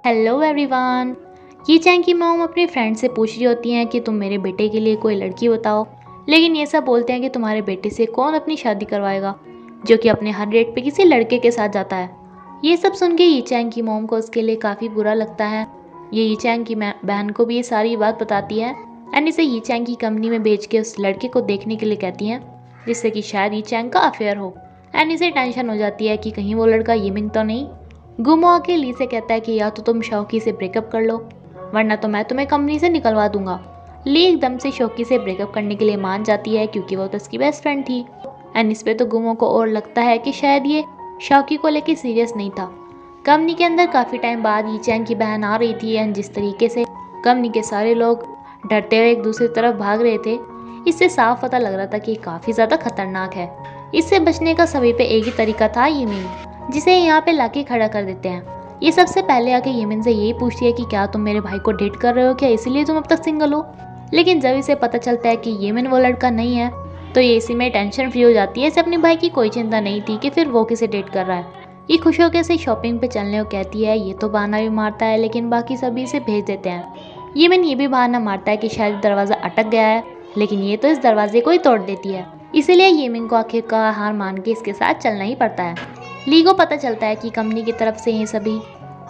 Hello everyone. ये Chang की mom अपने फ्रेंड से पूछ रही होती हैं कि तुम मेरे बेटे के लिए कोई लड़की बताओ, लेकिन ये सब बोलते हैं कि तुम्हारे बेटे से कौन अपनी शादी करवाएगा, जो कि अपने हर रेट पे किसी लड़के के साथ जाता है। ये सब सुन के ये चैंग की मॉम को उसके लिए काफ़ी बुरा लगता है। ये चैंग की बहन को भी ये सारी बात बताती है एंड इसे ये चैंग की कंपनी में भेज के उस लड़के को देखने के लिए कहती हैं, जिससे कि शायद ये चैंग का अफेयर हो। एंड इसे टेंशन हो जाती है कि कहीं वो लड़का यिमिंग तो नहीं। गुमो आके ली से कहता है कि या तो तुम शौकी से ब्रेकअप कर लो, वरना तो मैं तुम्हें कंपनी से निकलवा दूंगा। ली एकदम से शौकी से ब्रेकअप करने के लिए मान जाती है, क्योंकि वो तो उसकी बेस्ट फ्रेंड थी। एंड इस पे तो गुमो को और लगता है कि शायद ये शौकी को लेके सीरियस नहीं था। कंपनी के अंदर काफ़ी टाइम बाद ये चैंग की बहन आ रही थी एंड जिस तरीके से कंपनी के सारे लोग डरते हुए एक दूसरी तरफ भाग रहे थे, इससे साफ पता लग रहा था कि काफ़ी ज़्यादा खतरनाक है। इससे बचने का सभी पे एक ही तरीका था, यिमिन, जिसे यहाँ पे लाके खड़ा कर देते हैं। ये सबसे पहले आके यिमिन से यही पूछती है कि क्या तुम मेरे भाई को डेट कर रहे हो क्या, इसलिए तुम अब तक सिंगल हो। लेकिन जब इसे पता चलता है कि यिमिन वो लड़का नहीं है, तो ये इसी में टेंशन फ्री हो जाती है। इसे अपने भाई की कोई चिंता नहीं थी कि फिर वो किसे डेट कर रहा है। ये खुश होकर इसे शॉपिंग पे चलने को कहती है। ये तो बहाना भी मारता है, लेकिन बाकी सभी इसे भेज देते हैं। यिमिन ये भी बहाना मारता है कि शायद दरवाज़ा अटक गया है, लेकिन ये तो इस दरवाजे को ही तोड़ देती है। इसीलिए यिमिन को आखिरकार हार मान के इसके साथ चलना ही पड़ता है। ली को पता चलता है कि कंपनी की तरफ से ये सभी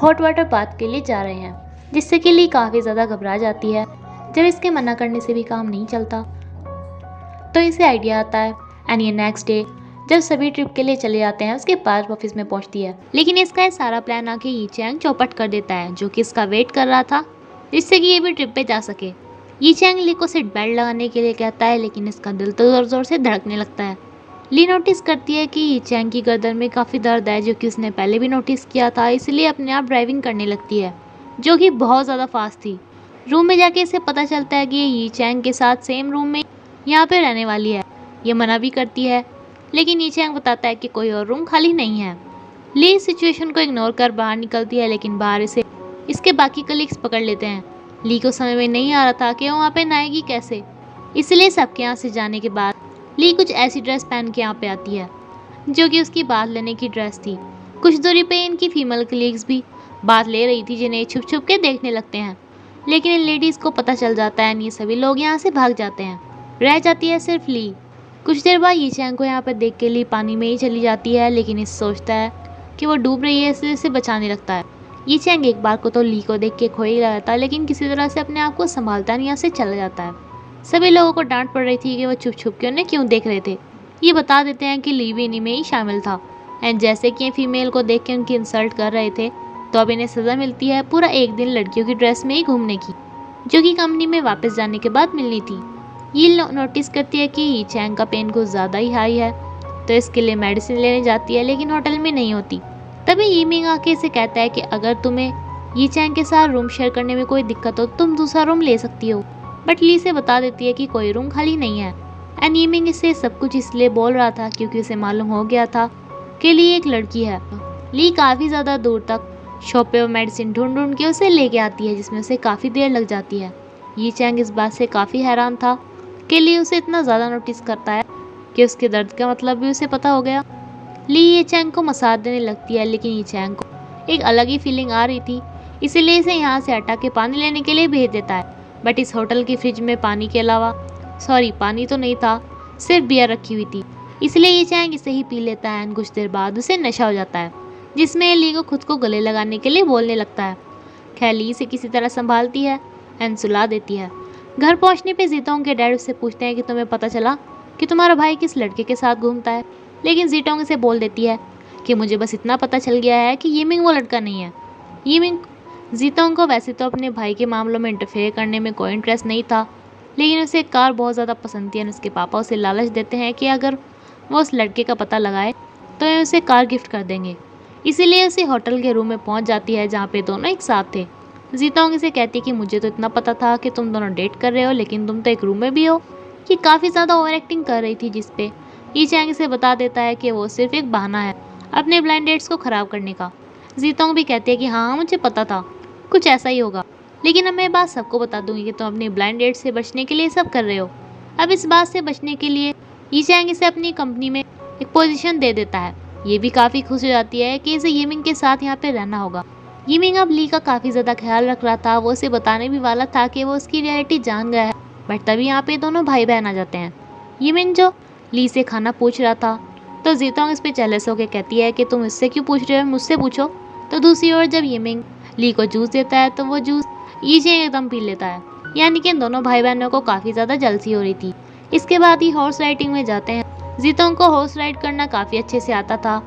हॉट वाटर बाथ के लिए जा रहे हैं, जिससे कि ली काफ़ी ज़्यादा घबरा जाती है। जब इसके मना करने से भी काम नहीं चलता, तो इसे आइडिया आता है एंड ये नेक्स्ट डे जब सभी ट्रिप के लिए चले जाते हैं, उसके बाद ऑफिस में पहुंचती है। लेकिन इसका ये सारा प्लान आके ये चैंग चौपट कर देता है, जो कि इसका वेट कर रहा था, जिससे कि ये भी ट्रिप पे जा सके। ये चैंग ली को सीट बेल्ट लगाने के लिए कहता है, लेकिन इसका दिल तो ज़ोर ज़ोर से धड़कने लगता है। ली नोटिस करती है कि ये चैंग की गर्दन में काफ़ी दर्द है, जो कि उसने पहले भी नोटिस किया था, इसलिए अपने आप ड्राइविंग करने लगती है, जो कि बहुत ज़्यादा फास्ट थी। रूम में जाके इसे पता चलता है कि ये चैंग के साथ सेम रूम में यहाँ पे रहने वाली है। ये मना भी करती है, लेकिन ये चैंग बताता है कि कोई और रूम खाली नहीं है। ली इस सिचुएशन को इग्नोर कर बाहर निकलती है, लेकिन बाहर इसे इसके बाकी कलीग्स पकड़ लेते हैं। ली को समझ में नहीं आ रहा था कि वो वहाँ पे नहाएगी कैसे, इसलिए सबके यहाँ से जाने के बाद ली कुछ ऐसी ड्रेस पहन के यहाँ पे आती है, जो कि उसकी बात लेने की ड्रेस थी। कुछ दूरी पे इनकी फीमेल कलीग्स भी बात ले रही थी, जिन्हें छुप छुप के देखने लगते हैं। लेकिन इन लेडीज़ को पता चल जाता है, ये सभी लोग यहाँ से भाग जाते हैं। रह जाती है सिर्फ ली। कुछ देर बाद ये चैंग को यहाँ पर देख के ली पानी में ही चली जाती है, लेकिन इस सोचता है कि वो डूब रही है, इसलिए इसे बचाने लगता है। ये चैंग एक बार को तो ली को देख के खो ही रहता है, लेकिन किसी तरह से अपने आप को संभालता नहीं, यहाँ से चला जाता है। सभी लोगों को डांट पड़ रही थी कि वो छुप छुप के उन्हें क्यों देख रहे थे। ये बता देते हैं कि ली भी इन्हीं में ही शामिल था, एंड जैसे कि ये फीमेल को देख के उनकी इंसल्ट कर रहे थे, तो अब इन्हें सज़ा मिलती है पूरा एक दिन लड़कियों की ड्रेस में ही घूमने की, जो कि कंपनी में वापस जाने के बाद मिलनी थी। ये नोटिस करती है कि ये चैंग का पेन कुछ ज़्यादा ही हाई है, तो इसके लिए मेडिसिन लेने जाती है, लेकिन होटल में नहीं होती। तभी यिमिंग आके इसे कहता है कि अगर तुम्हें ये चैंग के साथ रूम शेयर करने में कोई दिक्कत हो, तुम दूसरा रूम ले सकती हो। बट ली से बता देती है कि कोई रूम खाली नहीं है। एंड यिमिंग इसे सब कुछ इसलिए बोल रहा था क्योंकि उसे मालूम हो गया था कि ली एक लड़की है। ली काफ़ी ज़्यादा दूर तक शॉप पे मेडिसिन ढूंढ ढूंढ के उसे लेके आती है, जिसमें उसे काफ़ी देर लग जाती है। ये चैंग इस बात से काफ़ी हैरान था कि ली उसे इतना ज़्यादा नोटिस करता है कि उसके दर्द का मतलब भी उसे पता हो गया। ली ये चैंग को मसाज देने लगती है, लेकिन ये चैंग को एक अलग ही फीलिंग आ रही थी, इसीलिए इसे यहाँ से हटा के पानी लेने के लिए भेज देता है। बट इस होटल की फ्रिज में पानी के अलावा पानी तो नहीं था, सिर्फ बियर रखी हुई थी, इसलिए ये चैंग इसे ही पी लेता है। एंड कुछ देर बाद उसे नशा हो जाता है, जिसमें ली को खुद को गले लगाने के लिए बोलने लगता है। खैर ली इसे किसी तरह संभालती है एंड सुला देती है। घर पहुंचने पे जीतोंग के डैड उससे पूछते हैं कि तुम्हें पता चला कि तुम्हारा भाई किस लड़के के साथ घूमता है, लेकिन जीतोंग इसे बोल देती है कि मुझे बस इतना पता चल गया है कि यिमिंग वो लड़का नहीं है। यिमिंग जीतोंग को वैसे तो अपने भाई के मामलों में इंटरफेयर करने में कोई इंटरेस्ट नहीं था, लेकिन उसे एक कार बहुत ज़्यादा पसंद थी। उसके पापा उसे लालच देते हैं कि अगर वो उस लड़के का पता लगाए तो ये उसे कार गिफ्ट कर देंगे। इसीलिए उसे होटल के रूम में पहुंच जाती है, जहाँ पे दोनों एक साथ थे। जीतोंग इसे कहती है कि मुझे तो इतना पता था कि तुम दोनों डेट कर रहे हो, लेकिन तुम तो एक रूम में भी हो। ये काफ़ी ज़्यादा ओवर एक्टिंग कर रही थी, जिसपे ये चैंग इसे बता देता है कि वो सिर्फ एक बहाना है अपने ब्लाइंड डेट्स को ख़राब करने का। जीतोंग भी कहती है कि हाँ मुझे पता था कुछ ऐसा ही होगा, लेकिन अब मैं बात सबको बता दूंगी कि तुम अपने ब्लाइंड डेट से बचने के लिए सब कर रहे हो। अब इस बात से बचने के लिए ये चैंग इसे अपनी कंपनी में एक पोजीशन दे देता है। ये भी काफ़ी खुश हो जाती है कि इसे यिमिंग के साथ यहाँ पे रहना होगा, यिमिंग अब ली का काफ़ी ज़्यादा ख्याल रख रहा था, वो उसे बताने भी वाला था कि वो उसकी रियलिटी जान गया है, बट तभी यहाँ पे दोनों भाई बहन आ जाते हैं। यिमिंग जो ली से खाना पूछ रहा था, तो जीतोंग इस पे जेलस होकर कहती है कि तुम इससे क्यों पूछ रहे हो, मुझसे पूछो। तो दूसरी ओर जब यिमिंग ली को जूस देता है तो वो जूस यीचेंग एकदम पी लेता है, यानी कि इन दोनों भाई बहनों को काफ़ी ज़्यादा जलसी हो रही थी। इसके बाद ही हॉर्स राइडिंग में जाते हैं। जीतोंग को हॉर्स राइड करना काफ़ी अच्छे से आता था,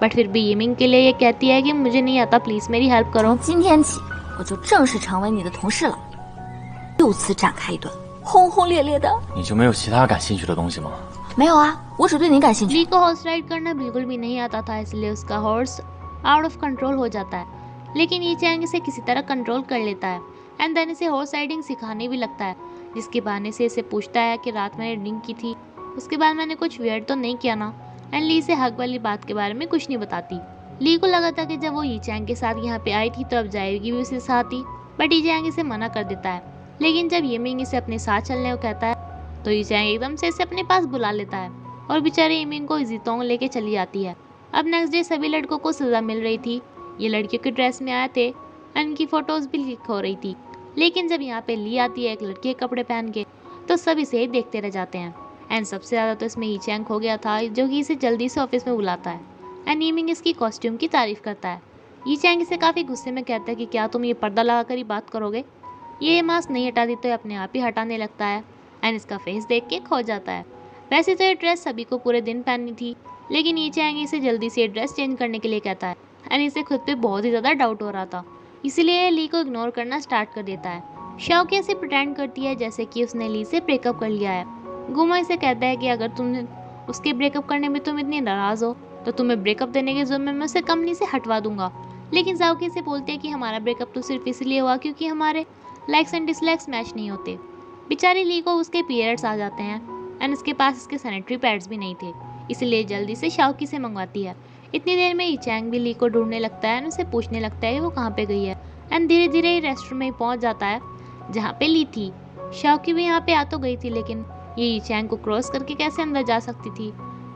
बट फिर भी यिमिंग के लिए ये कहती है कि मुझे नहीं आता, प्लीज़ मेरी हेल्प करो। 从今天起，我就正式成为你的同事了。就此展开一段轰轰烈烈的。你就没有其他感兴趣的东西吗？没有啊，我只对你感兴趣。 ली को हॉर्स राइड करना बिल्कुल भी नहीं आता था, इसलिए उसका हॉर्स आउट ऑफ कंट्रोल हो जाता है, लेकिन ये चैंग इसे किसी तरह कंट्रोल कर लेता है एंड देन इसे हॉर्स राइडिंग सिखाने भी लगता है, जिसके बहाने से इसे पूछता है कि रात मैंने ड्रिंक की थी, उसके बाद मैंने कुछ वियर्ड तो नहीं किया ना। एंड ली इसे हक वाली बात के बारे में कुछ नहीं बताती। ली को लगा था कि जब वो ये चैंग के साथ यहाँ पे आई थी तो अब जाएगी भी उसके साथ ही, बट ये चैंग इसे मना कर देता है। लेकिन जब यिमिंग इसे अपने साथ चलने को कहता है तो ये चैंग एकदम से इसे अपने पास बुला लेता है और बेचारे यिमिंग को जीतोंग लेके चली जाती है। अब नेक्स्ट डे सभी लड़कों को सज़ा मिल रही थी। ये लड़कियों के ड्रेस में आए थे, इनकी फ़ोटोज़ भी लीक हो रही थी। लेकिन जब यहाँ पे ली आती है एक लड़के के कपड़े पहन के, तो सब इसे ही देखते रह जाते हैं। एंड सबसे ज़्यादा तो इसमें यीचैंग हो गया था, जो कि इसे जल्दी से ऑफिस में बुलाता है एंड यिमिंग इसकी कॉस्ट्यूम की तारीफ़ करता है। यीचैंग इसे काफ़ी गुस्से में कहता है कि क्या तुम ये पर्दा लगा कर ही बात करोगे। ये मास्क नहीं हटाती तो ये अपने आप ही हटाने लगता है एंड इसका फेस देख के खो जाता है। वैसे तो ये ड्रेस सभी को पूरे दिन पहननी थी, लेकिन ये चैंग इसे जल्दी से ड्रेस चेंज करने के लिए कहता है एंड इसे खुद पे बहुत ही ज़्यादा डाउट हो रहा था, इसलिए ली को इग्नोर करना स्टार्ट कर देता है। शाओके इसे प्रिटेंड करती है जैसे कि उसने ली से ब्रेकअप कर लिया है। गुमा इसे कहता है कि अगर तुमने उसके ब्रेकअप करने में तुम इतनी नाराज़ हो तो तुम्हें ब्रेकअप देने के जुर्म में मैं उसे कंपनी से हटवा दूंगा। लेकिन शाओके इसे बोलते हैं कि हमारा ब्रेकअप तो सिर्फ इसलिए हुआ क्योंकि हमारे लाइक्स एंड डिसलाइक्स मैच नहीं होते। बेचारी ली को उसके पीरियड्स आ जाते हैं एंड इसके पास इसके सैनिटरी पैड्स भी नहीं थे, इसलिए जल्दी से शाओकी से मंगवाती है। इतनी देर में यीचैंग भी ली को ढूंढने लगता है एंड उसे पूछने लगता है कि वो कहाँ पे गई है एंड धीरे धीरे रेस्टोरेंट में पहुँच जाता है जहाँ पे ली थी। शाओकी भी यहाँ पे आ तो गई थी, लेकिन ये यीचैंग को क्रॉस करके कैसे अंदर जा सकती थी।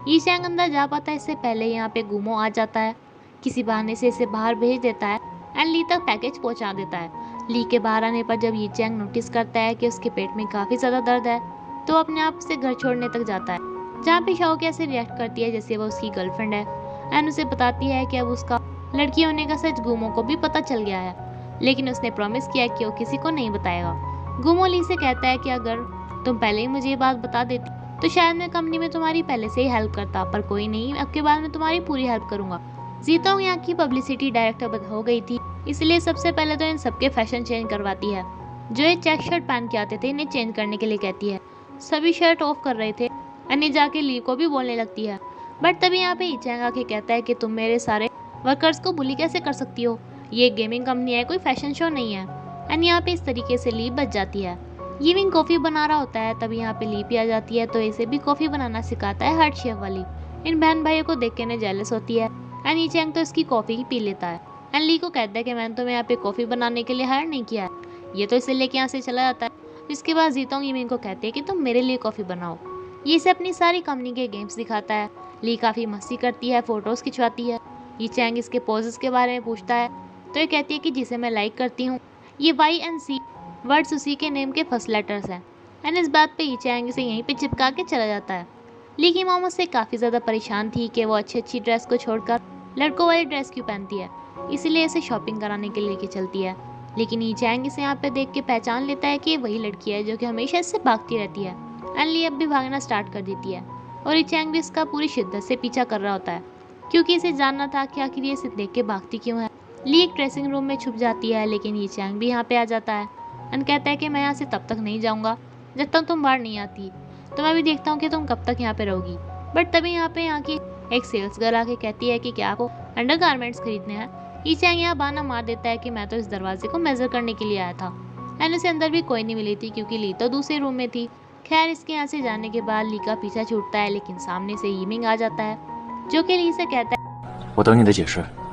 यीचैंग अंदर जा पाता है इससे पहले यहाँ पे गुमो आ जाता है, किसी बहाने से इसे बाहर भेज देता है एंड ली तक पैकेज पहुँचा देता है। ली के बाहर आने पर जब यीचैंग नोटिस करता है कि उसके पेट में काफ़ी ज़्यादा दर्द है, तो अपने आप से घर छोड़ने तक जाता है, जहाँ पे शाओके ऐसे रिएक्ट करती है जैसे वो उसकी गर्लफ्रेंड है एंड उसे बताती है कि अब उसका लड़की होने का सच गुमो को भी पता चल गया है, लेकिन उसने प्रॉमिस किया कि वो किसी को नहीं बताएगा। गुमो ली से कहता है कि अगर तुम पहले ही मुझे ये बात बता देती तो शायद मैं कंपनी में तुम्हारी पहले से ही हेल्प करता, पर कोई नहीं, अब के बाद मैं तुम्हारी पूरी हेल्प करूंगा। जीतोंग यहाँ की पब्लिसिटी डायरेक्टर हो गई थी, इसलिए सबसे पहले तो इन सबके फैशन चेंज करवाती है। जो ये चेक शर्ट पहन के आते थे इन्हें चेंज करने के लिए कहती है। सभी शर्ट ऑफ कर रहे थे, अन्य जाके ली को भी बोलने लगती है, बट तभी यहाँ पे यीचैंग आके कहता है कि तुम मेरे सारे वर्कर्स को बुली कैसे कर सकती हो, ये एक गेमिंग कंपनी है, कोई फैशन शो नहीं है। एंड यहाँ पे इस तरीके से ली बच जाती है। यिमिंग कॉफ़ी बना रहा होता है, तभी यहाँ पे ली भी आ जाती है, तो इसे भी कॉफ़ी बनाना सिखाता है हार्ट शेप वाली। इन बहन भाइयों को देख के इन्हें जेलस होती है एंड यीचैंग तो इसकी कॉफ़ी ही पी लेता है एंड ली को कहता है कि मैंने तुम्हें यहाँ पे कॉफ़ी बनाने के लिए हायर नहीं किया है, ये तो इसे लेके यहाँ से चला जाता है। इसके बाद जीतोंग यिमिंग को कहते हैं कि तुम मेरे लिए कॉफ़ी बनाओ। ये इसे अपनी सारी कंपनी के गेम्स दिखाता है। ली काफ़ी मस्ती करती है, फ़ोटोज़ खिंचवाती है। यीचैंग इसके पोजेस के बारे में पूछता है, तो ये कहती है कि जिसे मैं लाइक करती हूँ ये वाई एंड सी वर्ड्स उसी के नेम के फर्स्ट लेटर्स हैं एंड इस बात पे यीचैंग इसे यहीं पे चिपका के चला जाता है। ली की मॉम उससे काफ़ी ज़्यादा परेशान थी कि वो अच्छी अच्छी ड्रेस को छोड़कर लड़कों वाली ड्रेस क्यों पहनती है, इसीलिए इसे शॉपिंग कराने के लिए लेके चलती है। लेकिन यीचैंग इसे यहाँ पे देख के पहचान लेता है कि ये वही लड़की है जो कि हमेशा इससे भागती रहती है एंड ली अब भी भागना स्टार्ट कर देती है और यीचैंग भी इसका पूरी शिद्दत से पीछा कर रहा होता है, क्योंकि इसे जानना था कि आखिर ये इसे देख के भागती क्यों है। ली एक ड्रेसिंग रूम में छुप जाती है, लेकिन यीचैंग भी यहाँ पे आ जाता है एंड कहता है कि मैं यहाँ से तब तक नहीं जाऊँगा जब तक तुम बाहर नहीं आती, तो मैं भी देखता हूँ कि तुम कब तक यहाँ पे रहोगी। बट तभी यहाँ की एक सेल्स गर्ल आके कहती है कि क्या आपको अंडर गारमेंट्स खरीदने हैं। यीचैंग यहाँ बहाना मार देता है कि मैं तो इस दरवाजे को मेजर करने के लिए आया था एंड उसे अंदर भी कोई नहीं मिली थी क्योंकि ली तो दूसरे रूम में थी। खैर इसके यहाँ से जाने के बाद ली का पीछा छूटता है, लेकिन सामने से यिमिंग आ जाता है जो कि ली से कहता है 我等你的解释。